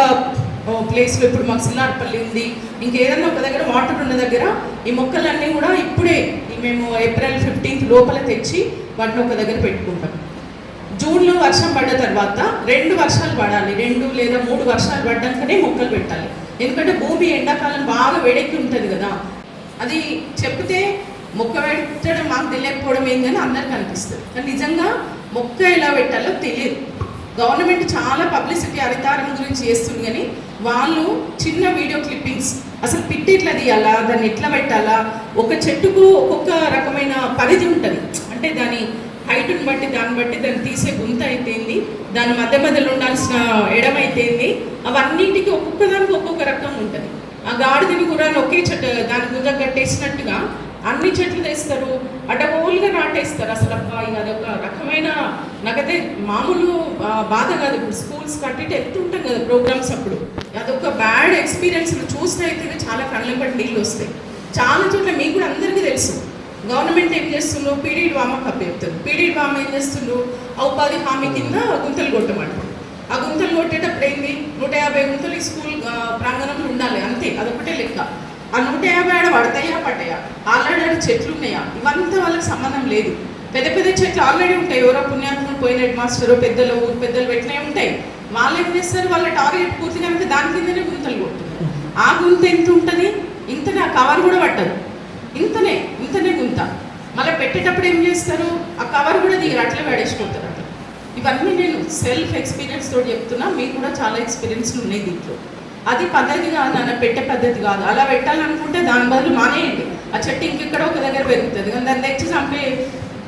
ప్లేస్లో, ఇప్పుడు మాకు సిల్లార్పల్లి ఉంది, ఇంకేదన్నా ఒక దగ్గర వాటర్ ఉన్న దగ్గర ఈ మొక్కలన్నీ కూడా ఇప్పుడే మేము ఏప్రిల్ 15th లోపల తెచ్చి వాటిని ఒక దగ్గర పెట్టుకుంటాం. జూన్లో వర్షం పడ్డ తర్వాత 2 వర్షాలు పడాలి, 2 లేదా 3 వర్షాలు పడ్డాకనే మొక్కలు పెట్టాలి. ఎందుకంటే భూమి ఎండాకాలం బాగా వేడెక్కి ఉంటుంది కదా, అది చెప్తే మొక్క పెట్టడం మాకు తెలియకపోవడం ఏందని అందరికి అనిపిస్తుంది. కానీ నిజంగా మొక్క ఎలా పెట్టాలో తెలియదు. గవర్నమెంట్ చాలా పబ్లిసిటీ హరితారం గురించి చేస్తుంది, కానీ వాళ్ళు చిన్న వీడియో క్లిప్పింగ్స్, అసలు పిట్టి ఎట్లా తీయాలా, దాన్ని ఎట్లా పెట్టాలా, ఒక చెట్టుకు ఒక్కొక్క రకమైన పరిధి ఉంటుంది. అంటే దాని హైట్ని బట్టి దాన్ని తీసే గుంత అయితేంది, దాని మధ్య మధ్యలో ఉండాల్సిన ఎడం అయితేంది, అవన్నింటికి ఒక్కొక్క దానికి ఒక్కొక్క రకం ఉంటుంది. ఆ గాడిదని గుర్రాన్ని ఒకే చెట్టు దాని గుంజ కట్టేసినట్టుగా అన్ని చెట్లు తెస్తారు, అడ్డగోలుగా నాటేస్తారు. అసలు అదొక రకమైన నాకైతే మామూలు బాధ కాదు. ఇప్పుడు స్కూల్స్ కట్టిட்டு ఎత్తుంటాం కదా ప్రోగ్రామ్స్, అప్పుడు అదొక బ్యాడ్ ఎక్స్పీరియన్స్. చూస్తే అయితే చాలా కళ్ళంబడి నీళ్ళు వస్తాయి. చాలా చోట్ల మీకు కూడా అందరికీ తెలుసు, గవర్నమెంట్ ఏం చేస్తుండ్రు, పీరియడ్ వామ కప్పేస్తారు. పీరియడ్ వామ ఏం చేస్తుండ్రు, ఉపాధి హామీ కింద గుంతలు కొట్టమంటారు. ఆ గుంతలు కొట్టేటప్పుడు ఏంటి, 150 గుంతలు ఈ స్కూల్ ప్రాంగణంలో ఉండాలి, అంతే, అదొకటే లెక్క. ఆ 150 ఆడ పడతాయా పడ్డాయా, ఆల్రెడీ చెట్లు ఉన్నాయా, ఇవంతా వాళ్ళకి సంబంధం లేదు. పెద్ద పెద్ద చెట్లు ఆల్రెడీ ఉంటాయి, ఎవరో పుణ్యాత్మలు పోయిన హెడ్ మాస్టరు పెద్దలు ఊరు పెద్దలు పెట్టినవి ఉంటాయి. వాళ్ళు ఏం చేస్తారు, వాళ్ళ టార్గెట్ పూర్తి కనుక దాని కిందనే గుంతలు కొడుతున్నారు. ఆ గుంత ఎంత ఉంటుంది, ఇంతనే, ఆ కవర్ కూడా పట్టదు, ఇంతనే గుంత. మళ్ళీ పెట్టేటప్పుడు ఏం చేస్తారు, ఆ కవర్ కూడా దిగరు, అట్లా పడేసిపోతారు. అట్లా ఇవన్నీ నేను సెల్ఫ్ ఎక్స్పీరియన్స్ తోటి చెప్తున్నా, మీకు కూడా చాలా ఎక్స్పీరియన్స్లు ఉన్నాయి దీంట్లో. అది పద్ధతి కాదు, నన్ను పెట్టే పద్ధతి కాదు. అలా పెట్టాలనుకుంటే దాని బదులు మానేయండి, ఆ చెట్టు ఇంకెక్కడో ఒక దగ్గర పెరుగుతుంది. కానీ దాన్ని తెచ్చి చంపే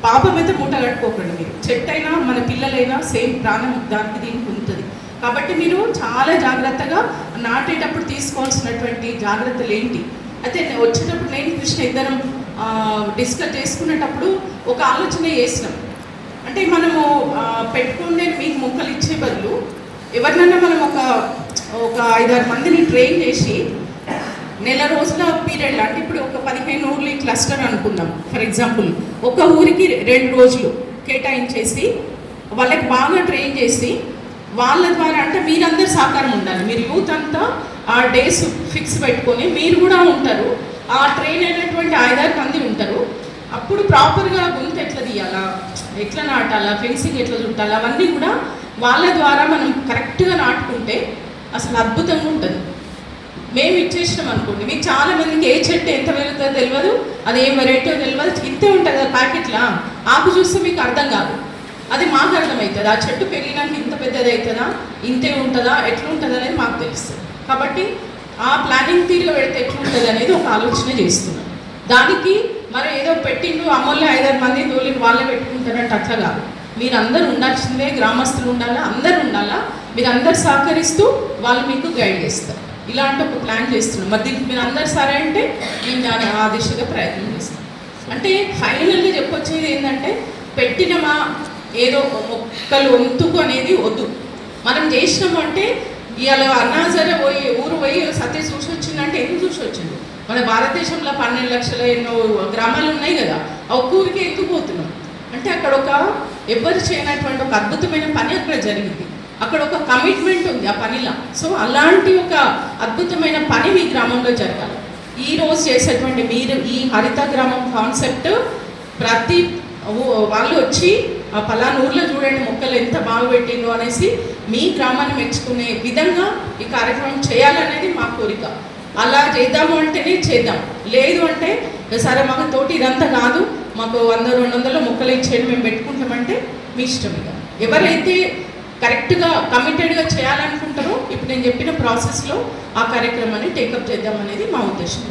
పాపం అయితే మూట కట్టుకోకండి మీరు. చెట్టు అయినా మన పిల్లలైనా సేమ్ ప్రాణం దానికి దీనికి ఉంటుంది. కాబట్టి మీరు చాలా జాగ్రత్తగా నాటేటప్పుడు తీసుకోవాల్సినటువంటి జాగ్రత్తలు ఏంటి అయితే, వచ్చేటప్పుడు నేను కృష్ణ ఇద్దరం డిస్కస్ చేసుకునేటప్పుడు ఒక ఆలోచన చేసినాం. అంటే మనము పెట్టుకునే మీకు మొక్కలు ఇచ్చే బదులు ఎవరినైనా మనం ఒక 5-6 మందిని ట్రైన్ చేసి నెల రోజుల పీరియడ్లో, అంటే ఇప్పుడు ఒక 15 ఊర్లు క్లస్టర్ అనుకుందాం ఫర్ ఎగ్జాంపుల్, ఒక ఊరికి 2 రోజులు కేటాయించేసి వాళ్ళకి బాగా ట్రైన్ చేసి వాళ్ళ ద్వారా, అంటే మీరందరూ సహకారం ఉండాలి. మీరు యూత్ అంతా ఆ డేస్ ఫిక్స్ పెట్టుకొని మీరు కూడా ఉంటారు, ఆ ట్రైన్ అయినటువంటి 5-6 మంది ఉంటారు. అప్పుడు ప్రాపర్గా గుంత ఎట్లా తీయాలా, ఎట్లా నాటాలా, ఫెన్సింగ్ ఎట్లా చుట్టాలా, అవన్నీ కూడా వాళ్ళ ద్వారా మనం కరెక్ట్గా నాటుకుంటే అసలు అద్భుతంగా ఉంటుంది. మేము ఇచ్చేసినాం అనుకోండి, మీకు చాలా మందికి ఏ చెట్టు ఎంత పెరుగుతుందో తెలియదు, అది ఏం వెరైటీ తెలియదు, ఇంతే ఉంటుంది ఆ ప్యాకెట్లా. ఆకు చూస్తే మీకు అర్థం కాదు, అది మాకు అర్థమవుతుంది. ఆ చెట్టు పెరిగినాక ఇంత పెద్దది అవుతుందా, ఇంతే ఉంటుందా, ఎట్లా ఉంటుంది అనేది మాకు తెలుస్తుంది. కాబట్టి ఆ ప్లానింగ్ తీరుగా పెడితే ఎట్లుంటుంది అనేది ఒక ఆలోచన చేస్తున్నాం. దానికి మరి ఏదో పెట్టిండు అమ్మోళ్ళే 5-6 మంది తోలికి వాళ్ళే పెట్టుకుంటారంటే అట్లా కాదు. మీరందరూ ఉండాల్సిందే, గ్రామస్తులు ఉండాలా, అందరూ ఉండాలా. మీరు అందరు సహకరిస్తూ వాళ్ళు మీకు గైడ్ చేస్తారు. ఇలాంటి ఒక ప్లాన్ చేస్తున్నాం. మరి దీనికి మీరు అందరు సరే అంటే మేము దాని ఆ దిశగా ప్రయత్నం చేస్తాం. అంటే ఫైనల్గా చెప్పొచ్చేది ఏంటంటే, పెట్టినమా ఏదో మొక్కలు వంతుకు అనేది వద్దు. మనం చేసినాము అంటే ఇవాళ అన్నాజరే ఊరు పోయి సత్య చూసి వచ్చిందంటే ఎందుకు చూసి వచ్చింది. మన భారతదేశంలో 12 లక్షల ఎన్నో గ్రామాలు ఉన్నాయి కదా, ఆ ఒక్క ఊరికి ఎందుకు పోతున్నాం అంటే అక్కడ ఒక ఎవ్వరు చేయనటువంటి ఒక అద్భుతమైన పని అక్కడ జరిగింది. అక్కడ ఒక కమిట్మెంట్ ఉంది ఆ పనిలో. సో అలాంటి ఒక అద్భుతమైన పని మీ గ్రామంలో జరగాలి. ఈరోజు చేసేటువంటి మీరు ఈ హరిత గ్రామం కాన్సెప్ట్ ప్రతి వాళ్ళు వచ్చి ఆ పలానా ఊర్లో చూడండి మొక్కలు ఎంత బాగా పెట్టిందో అనేసి మీ గ్రామాన్ని మెచ్చుకునే విధంగా ఈ కార్యక్రమం చేయాలనేది మా కోరిక. అలా చేద్దాము అంటేనే చేద్దాం, లేదు అంటే సరే మాకు తోటి ఇదంతా కాదు, మాకు 100-200 మొక్కలు ఇచ్చేది మేము పెట్టుకుంటామంటే మీ ఇష్టం. ఇక ఎవరైతే కరెక్ట్గా కమిటెడ్గా చేయాలనుకుంటారో ఇప్పుడు నేను చెప్పిన ప్రాసెస్లో ఆ కార్యక్రమాన్ని టేకప్ చేద్దామనేది మా ఉద్దేశం.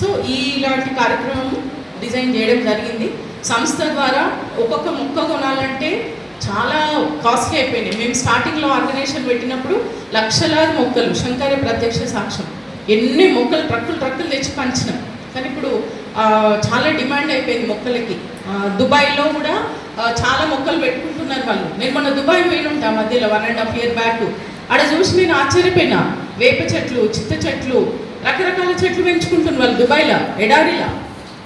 సో ఇలాంటి కార్యక్రమం డిజైన్ చేయడం జరిగింది. సంస్థ ద్వారా ఒక్కొక్క మొక్క కొనాలంటే చాలా కాస్ట్లీ అయిపోయినాయి. మేము స్టార్టింగ్లో ఆర్గనైజేషన్ పెట్టినప్పుడు లక్షలాది మొక్కలు, శంకరే ప్రత్యక్ష సాక్ష్యం, ఎన్ని మొక్కలు ట్రక్కులు తెచ్చి పంచినాం. కానీ ఇప్పుడు చాలా డిమాండ్ అయిపోయింది మొక్కలకి. దుబాయ్లో కూడా చాలా మొక్కలు పెట్టుకుంటున్నారు వాళ్ళు. నేను మొన్న దుబాయ్ పోయినుంటా మధ్యలో 1.5 year బ్యాక్. ఆడ చూసి నేను ఆశ్చర్యపోయినా, వేప చెట్లు, చింత చెట్లు, రకరకాల చెట్లు పెంచుకుంటున్నారు వాళ్ళు దుబాయ్లో, ఎడారిలా.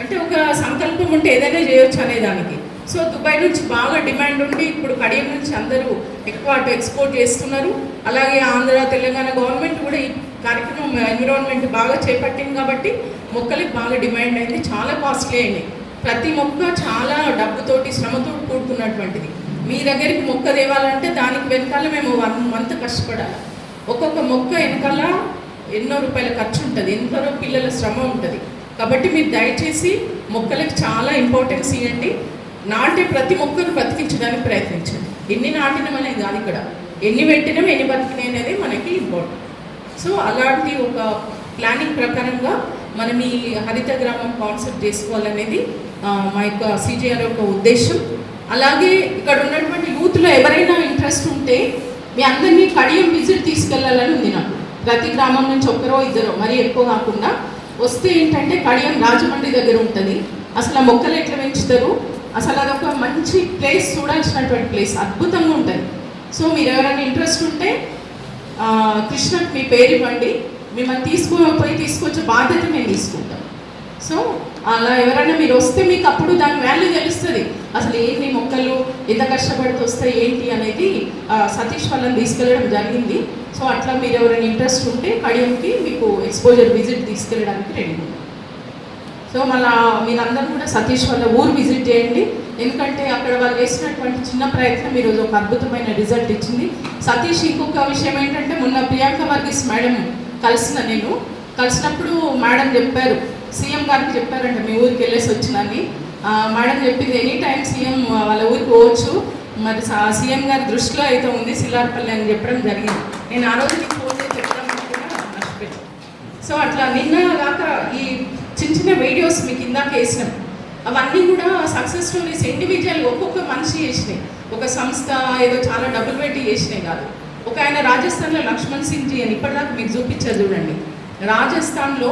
అంటే ఒక సంకల్పం ఉంటే ఏదైనా చేయొచ్చు అనేదానికి. సో దుబాయ్ నుంచి బాగా డిమాండ్ ఉండి ఇప్పుడు కడియం నుంచి అందరూ ఎక్కువ అటు ఎక్స్పోర్ట్ చేస్తున్నారు. అలాగే ఆంధ్ర, తెలంగాణ గవర్నమెంట్ కూడా ఈ కార్యక్రమం ఎన్విరాన్మెంట్ బాగా చేపట్టింది కాబట్టి మొక్కలకి బాగా డిమాండ్ అయింది. చాలా కాస్ట్లీ అయినాయి. ప్రతి మొక్క చాలా డబ్బుతోటి, శ్రమతో కూడుకున్నటువంటిది. మీ దగ్గరికి మొక్క తేవాలంటే దానికి వెనకాల మేము 1 month కష్టపడాలి. ఒక్కొక్క మొక్క వెనకాల ఎన్నో రూపాయల ఖర్చు ఉంటుంది, ఎంతో పిల్లల శ్రమ ఉంటుంది. కాబట్టి మీరు దయచేసి మొక్కలకు చాలా ఇంపార్టెన్స్ ఇవ్వండి. నాటే ప్రతి మొక్కను బతికించడానికి ప్రయత్నించండి. ఎన్ని నాటినం అనేది కాదు, ఇక్కడ ఎన్ని పెట్టినాం ఎన్ని బతికినాయి అనేది మనకి ఇంపార్టెంట్. సో అలాంటి ఒక ప్లానింగ్ ప్రకారంగా మనం ఈ హరిత గ్రామం కాన్సెప్ట్ చేసుకోవాలనేది మా యొక్క CJR యొక్క ఉద్దేశం. అలాగే ఇక్కడ ఉన్నటువంటి యూత్లో ఎవరైనా ఇంట్రెస్ట్ ఉంటే మీ అందరినీ కడియం విజిట్ తీసుకెళ్లాలని ఉంది నాకు. ప్రతి గ్రామం నుంచి ఒక్కరో ఇద్దరు, మరీ ఎక్కువ కాకుండా వస్తే ఏంటంటే కడియం రాజమండ్రి దగ్గర ఉంటుంది. అసలు ఆ మొక్కలు ఎట్లా పెంచుతారు, అసలు అదొక మంచి ప్లేస్, చూడాల్సినటువంటి ప్లేస్, అద్భుతంగా ఉంటుంది. సో మీరు ఎవరైనా ఇంట్రెస్ట్ ఉంటే కృష్ణకి మీ పేరు ఇవ్వండి, మిమ్మల్ని తీసుకొచ్చే బాధ్యత మేము తీసుకుంటాం. సో అలా ఎవరైనా మీరు వస్తే మీకు అప్పుడు దాని వాల్యూ తెలుస్తుంది, అసలు ఏంటి మొక్కలు ఎంత కష్టపడితే వస్తాయి ఏంటి అనేది. సతీష్ వాళ్ళని తీసుకెళ్ళడం జరిగింది. సో అట్లా మీరు ఎవరైనా ఇంట్రెస్ట్ ఉంటే కడియంకి మీకు ఎక్స్పోజర్ విజిట్ తీసుకెళ్ళడానికి రెడీ ఉంది. సో మళ్ళీ మీరందరూ కూడా సతీష్ వాళ్ళ ఊరు విజిట్ చేయండి, ఎందుకంటే అక్కడ వాళ్ళు చేసినటువంటి చిన్న ప్రయత్నం ఈరోజు ఒక అద్భుతమైన రిజల్ట్ ఇచ్చింది. సతీష్ ఇంకొక విషయం ఏంటంటే, మొన్న ప్రియాంక వర్గీస్ మేడం కలిసినప్పుడు మేడం చెప్పారు, సీఎం గారికి చెప్పారంట మీ ఊరికి వెళ్ళేసి వచ్చిందని. మేడం చెప్పింది ఎనీ టైం సీఎం వాళ్ళ ఊరికి పోవచ్చు, మరి సీఎం గారి దృష్టిలో అయితే ఉంది సిల్లార్పల్లి అని చెప్పడం జరిగింది. నేను ఆ రోజు మీకు ఫోన్ చేసి చెప్పడం కూడా మర్చిపోయాను. సో అట్లా నిన్న దాకా ఈ చిన్న వీడియోస్ మీకు ఇందాక వేసినాం, అవన్నీ కూడా సక్సెస్ స్టోరీస్ ఇండివిజువల్ ఒక్కొక్క మనిషి చేసినాయి, ఒక సంస్థ ఏదో చాలా డబ్బులు పెట్టి చేసినాయి కాదు. ఒక ఆయన రాజస్థాన్లో లక్ష్మణ్ సింగ్ జీ అని ఇప్పటిదాకా మీకు చూపించారు చూడండి. రాజస్థాన్లో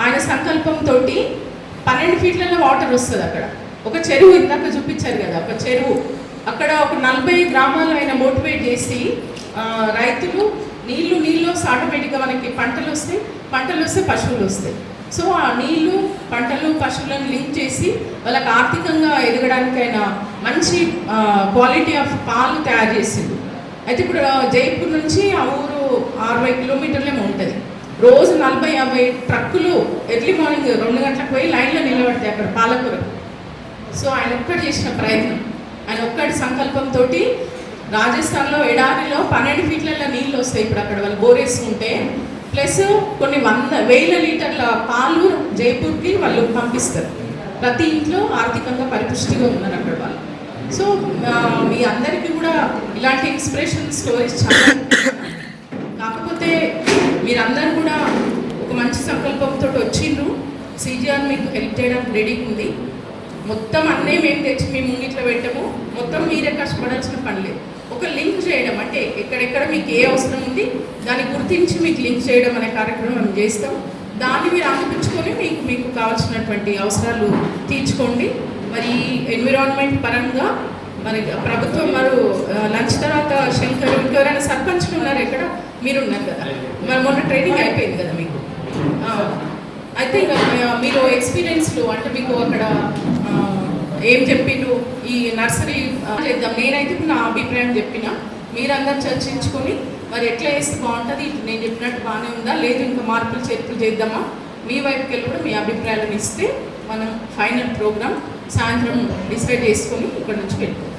ఆయన సంకల్పంతో 12 ఫీట్లలో వాటర్ వస్తుంది. అక్కడ ఒక చెరువు ఇందాక చూపించారు కదా, ఒక చెరువు, అక్కడ ఒక 40 గ్రామాలు ఆయన మోటివేట్ చేసి రైతులు నీళ్ళు ఆటోమేటిక్గా మనకి పంటలు వస్తే పశువులు వస్తాయి. సో ఆ నీళ్ళు పంటలు పశువులను లింక్ చేసి వాళ్ళకి ఆర్థికంగా ఎదగడానికైనా మంచి క్వాలిటీ ఆఫ్ పాలు తయారు చేసిండు. అయితే ఇప్పుడు జైపూర్ నుంచి ఆ ఊరు 60 కిలోమీటర్లేమో ఉంటుంది. రోజు 40-50 ట్రక్కులు ఎర్లీ మార్నింగ్ 2 గంటలకు పోయి లైన్లో నిలబడతాయి అక్కడ పాలకూర. సో ఆయన ఒక్కటి చేసిన ప్రయత్నం, ఆయన ఒక్కటి సంకల్పంతో రాజస్థాన్లో ఎడారిలో 12 ఫీట్లలో నీళ్ళు వస్తాయి. ఇప్పుడు అక్కడ వాళ్ళు బోరేసుకుంటే ప్లస్ కొన్ని 100,000 లీటర్ల పాలు జైపూర్కి వాళ్ళు పంపిస్తారు. ప్రతి ఇంట్లో ఆర్థికంగా పరిపుష్టిగా ఉన్నారు అక్కడ వాళ్ళు. సో మీ అందరికీ కూడా ఇలాంటి ఇన్స్పిరేషన్ స్టోరీస్ చాలా, కాకపోతే మీరందరూ కూడా ఒక మంచి సంకల్పంతో వచ్చిండ్రు. CJR మీకు హెల్ప్ చేయడానికి రెడీగా ఉంది. మొత్తం అన్నీ మేము తెచ్చి మేము ముంగిట్లో పెట్టము, మొత్తం మీరే కష్టపడాల్సిన పని లేదు. ఒక లింక్ చేయడం, అంటే ఎక్కడెక్కడ మీకు ఏ అవసరం ఉంది దాన్ని గుర్తించి మీకు లింక్ చేయడం అనే కార్యక్రమం మనం చేస్తాం. దాన్ని మీరు అందిపించుకొని మీకు కావాల్సినటువంటి అవసరాలు తీర్చుకోండి. మరి ఎన్విరాన్మెంట్ పరంగా మరి ప్రభుత్వం లంచ్ తర్వాత శంకర్ ఇంకెవరైనా సర్పంచ్లు ఉన్నారు, ఎక్కడ మీరు ఉన్నారు కదా, మరి మొన్న ట్రైనింగ్ అయిపోయింది కదా మీకు. అయితే మీరు ఎక్స్పీరియన్స్లు అంటే మీకు అక్కడ ఏం చెప్పిండ్రు ఈ నర్సరీ చేద్దాం. నేనైతే నా అభిప్రాయం చెప్పిన, మీరందరూ చర్చించుకొని మరి ఎట్లా వేస్తే బాగుంటుంది, నేను చెప్పినట్టు బాగానే ఉందా లేదు ఇంకా మార్పులు చేర్పులు చేద్దామా, మీ వైపుకి వెళ్ళి కూడా మీ అభిప్రాయాలను ఇస్తే మనం ఫైనల్ ప్రోగ్రామ్ సాయంత్రం డిసైడ్ చేసుకొని ఇక్కడ నుంచి వెళ్ళిపోతాం.